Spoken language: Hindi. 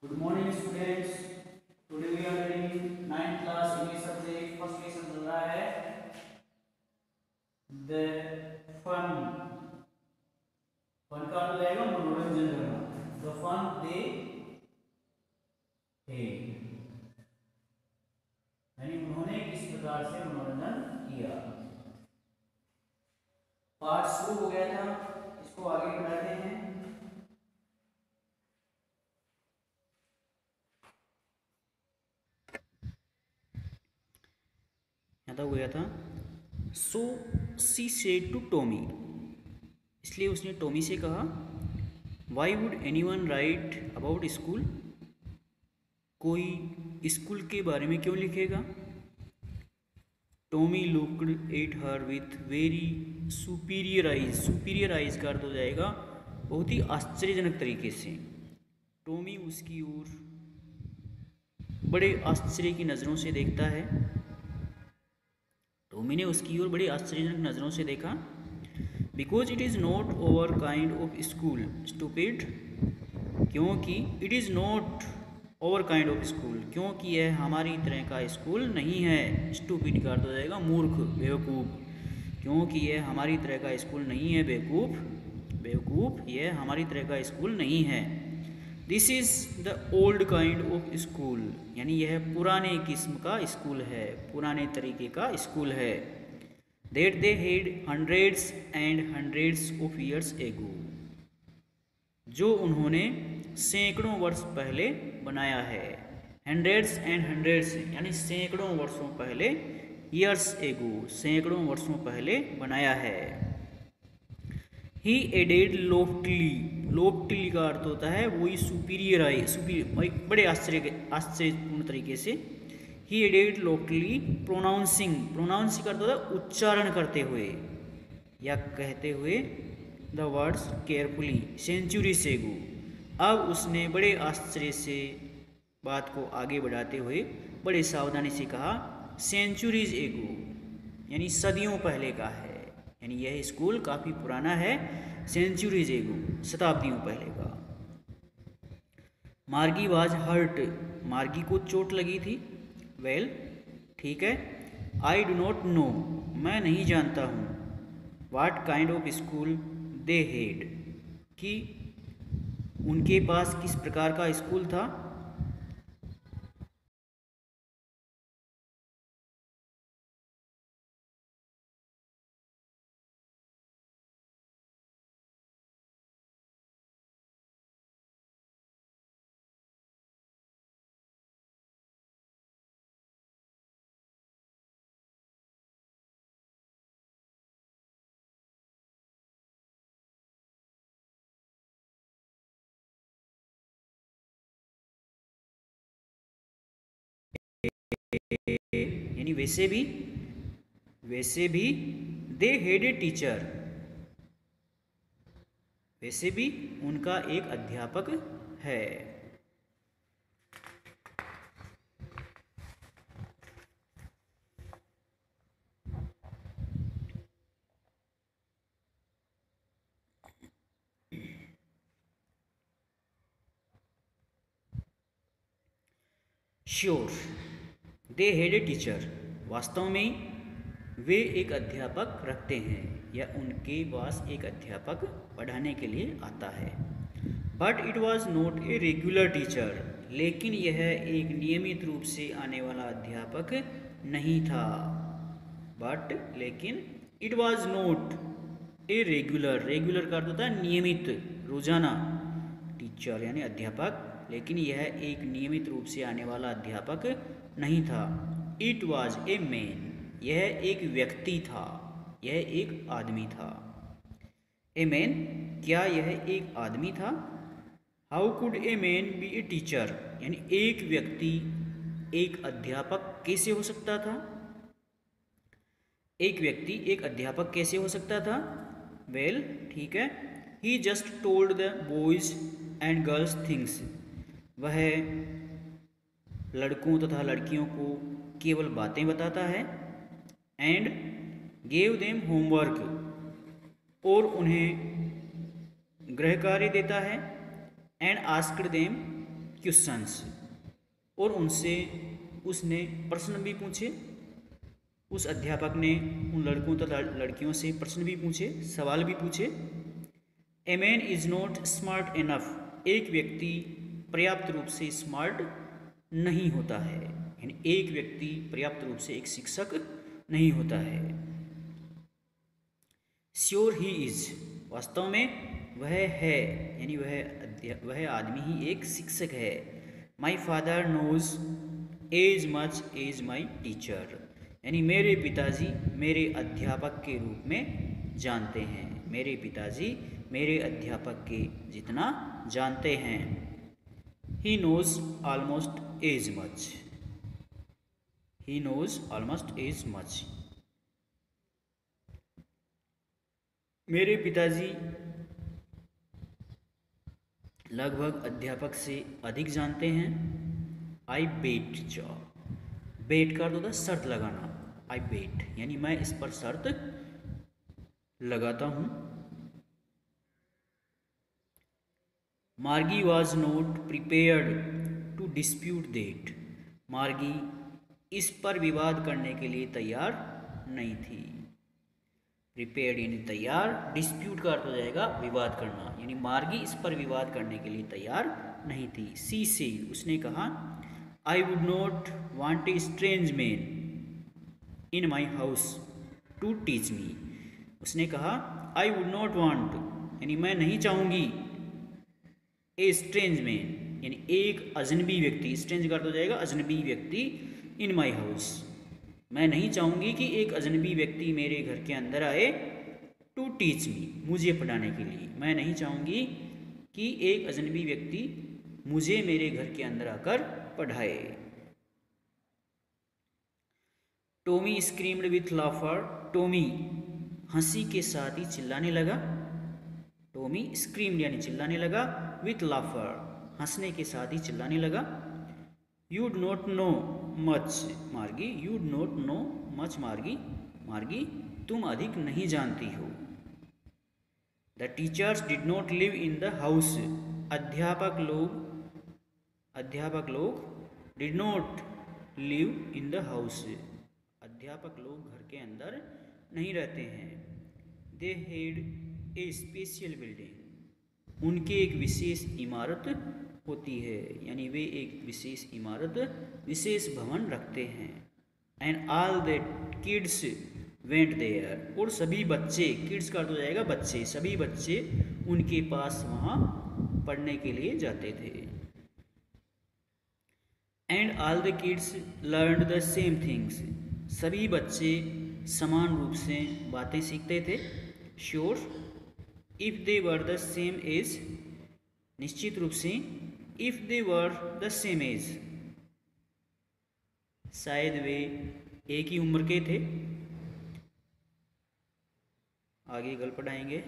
Good morning students. Today we are reading 9th class English subject first lesson चल रहा है the fun. फन का मतलब रहेगा मनोरंजन करना. The fun they had. यानी उन्होंने किस प्रकार से मनोरंजन किया. पार्ट शुरू हो गया था, इसको आगे बढ़ाते हैं. यहाँ हो गया था सो सी सेड टू टॉमी. इसलिए उसने टॉमी से कहा why would any one right about school. कोई स्कूल के बारे में क्यों लिखेगा. Tommy looked at her with very superior eyes. Superior eyes का अर्थ हो जाएगा बहुत ही आश्चर्यजनक तरीके से. टॉमी उसकी ओर बड़े आश्चर्य की नज़रों से देखता है. टॉमी ने उसकी ओर बड़ी आश्चर्यजनक नज़रों से देखा. Because it is not over kind of school stupid. क्योंकि it is not over kind of school, क्योंकि यह हमारी तरह का स्कूल नहीं है. स्टूपिड का अर्थ हो जाएगा मूर्ख, बेवकूफ़. क्योंकि यह हमारी तरह का स्कूल नहीं है. बेवकूफ़, बेवकूफ़, यह हमारी तरह का स्कूल नहीं है. This is the old kind of school. यानी यह पुराने किस्म का स्कूल है, पुराने तरीके का स्कूल है. That they had hundreds and hundreds of years ago. जो उन्होंने सैकड़ों वर्ष पहले बनाया है. हंड्रेड्स एंड हंड्रेड्स यानी सैकड़ों वर्षों पहले. ईयर्स एगो सैकड़ों वर्षों पहले बनाया है. ही एडेड लोफ्टली. लोफ्टली का अर्थ होता है वही सुपीरियर आई, सुपीरियर बड़े आश्चर्यपूर्ण तरीके से. ही एडेड लोफ्टली प्रोनाउंसिंग. प्रोनाउंस का अर्थ होता है उच्चारण करते हुए या कहते हुए द वर्ड्स केयरफुली सेंचुरी सेगो. अब उसने बड़े आश्चर्य से बात को आगे बढ़ाते हुए बड़े सावधानी से कहा सेंचुरीज एगो, यानी सदियों पहले का है. यानी यह स्कूल काफ़ी पुराना है. सेंचुरीज एगो शताब्दियों पहले का. मार्गी वाज हर्ट. मार्गी को चोट लगी थी. वेल ठीक है. I do not no. मैं नहीं जानता हूँ. वाट kind of school they head. कि उनके पास किस प्रकार का स्कूल था. यानी वैसे भी दे हेड ए टीचर. वैसे भी उनका एक अध्यापक है. Sure they head a teacher. वास्तव में वे एक अध्यापक रखते हैं या उनके पास एक अध्यापक पढ़ाने के लिए आता है. But it was not a regular teacher. लेकिन यह एक नियमित रूप से आने वाला अध्यापक नहीं था. बट लेकिन it was not a regular. Regular का अर्थ होता है नियमित, रोजाना. टीचर यानी अध्यापक. लेकिन यह एक नियमित रूप से आने वाला अध्यापक नहीं था. It was a man. यह एक व्यक्ति था, यह एक आदमी था. ए मैन, क्या यह एक आदमी था. How could a man B a teacher. यानी एक व्यक्ति एक अध्यापक कैसे हो सकता था. एक व्यक्ति एक अध्यापक कैसे हो सकता था. वेल ठीक है. He just told the boys and girls things. वह लड़कों तथा लड़कियों को केवल बातें बताता है. And gave them homework. और उन्हें गृह कार्य देता है. एंड आस्क्ड देम क्वेश्चंस, और उनसे उसने प्रश्न भी पूछे। उस अध्यापक ने उन लड़कों तथा लड़कियों से प्रश्न भी पूछे, सवाल भी पूछे। A man is not smart enough, एक व्यक्ति पर्याप्त रूप से स्मार्ट नहीं होता है, यानी एक व्यक्ति पर्याप्त रूप से एक शिक्षक नहीं होता है। श्योर ही इज, वास्तव में वह है, यानी वह आदमी ही एक शिक्षक है। My father knows as much as my teacher, यानी मेरे पिताजी मेरे अध्यापक के रूप में जानते हैं, मेरे पिताजी मेरे अध्यापक के जितना जानते हैं। He knows almost as much, he knows almost as much, मेरे पिताजी लगभग अध्यापक से अधिक जानते हैं। आई बेट जॉब, बेट का अर्थ होता है शर्त लगाना, आई बेट यानी मैं इस पर शर्त लगाता हूँ। Margie was not prepared to dispute that, Margie इस पर विवाद करने के लिए तैयार नहीं थी। प्रिपेयर्ड यानी तैयार, डिस्प्यूट का अर्थ हो जाएगा विवाद करना, यानी मार्गी इस पर विवाद करने के लिए तैयार नहीं थी। सी से उसने कहा, I would not want a strange man in my house to teach me, उसने कहा आई वुड नॉट वांट यानी मैं नहीं चाहूँगी, ए स्ट्रेंज मैन यानी एक अजनबी व्यक्ति, स्ट्रेंज का अर्थ हो जाएगा अजनबी व्यक्ति, इन माई हाउस मैं नहीं चाहूँगी कि एक अजनबी व्यक्ति मेरे घर के अंदर आए, टू टीच मी मुझे पढ़ाने के लिए, मैं नहीं चाहूँगी कि एक अजनबी व्यक्ति मुझे मेरे घर के अंदर आकर पढ़ाए। टॉमी स्क्रीम्ड विथ लाफर, टॉमी हंसी के साथ ही चिल्लाने लगा। टॉमी स्क्रीम्ड यानी चिल्लाने लगा, विथ लाफर हंसने के साथ ही चिल्लाने लगा। You do not know much Margie, you do not know much Margie, Margie तुम अधिक नहीं जानती हो। The teachers did not live in the house, अध्यापक लोग did not live in the house, अध्यापक लोग घर के अंदर नहीं रहते हैं। They had a special building, उनके एक विशेष इमारत होती है, यानी वे एक विशेष इमारत, विशेष भवन रखते हैं। And all the kids went there, और सभी बच्चे, किड्स का अर्थ हो जाएगा बच्चे, सभी बच्चे उनके पास वहाँ पढ़ने के लिए जाते थे। And all the kids learned the same things, सभी बच्चे समान रूप से बातें सीखते थे। Sure if they were the same age, निश्चित रूप से, if they were the same age शायद वे एक ही उम्र के थे। आगे कल पढ़ाएंगे।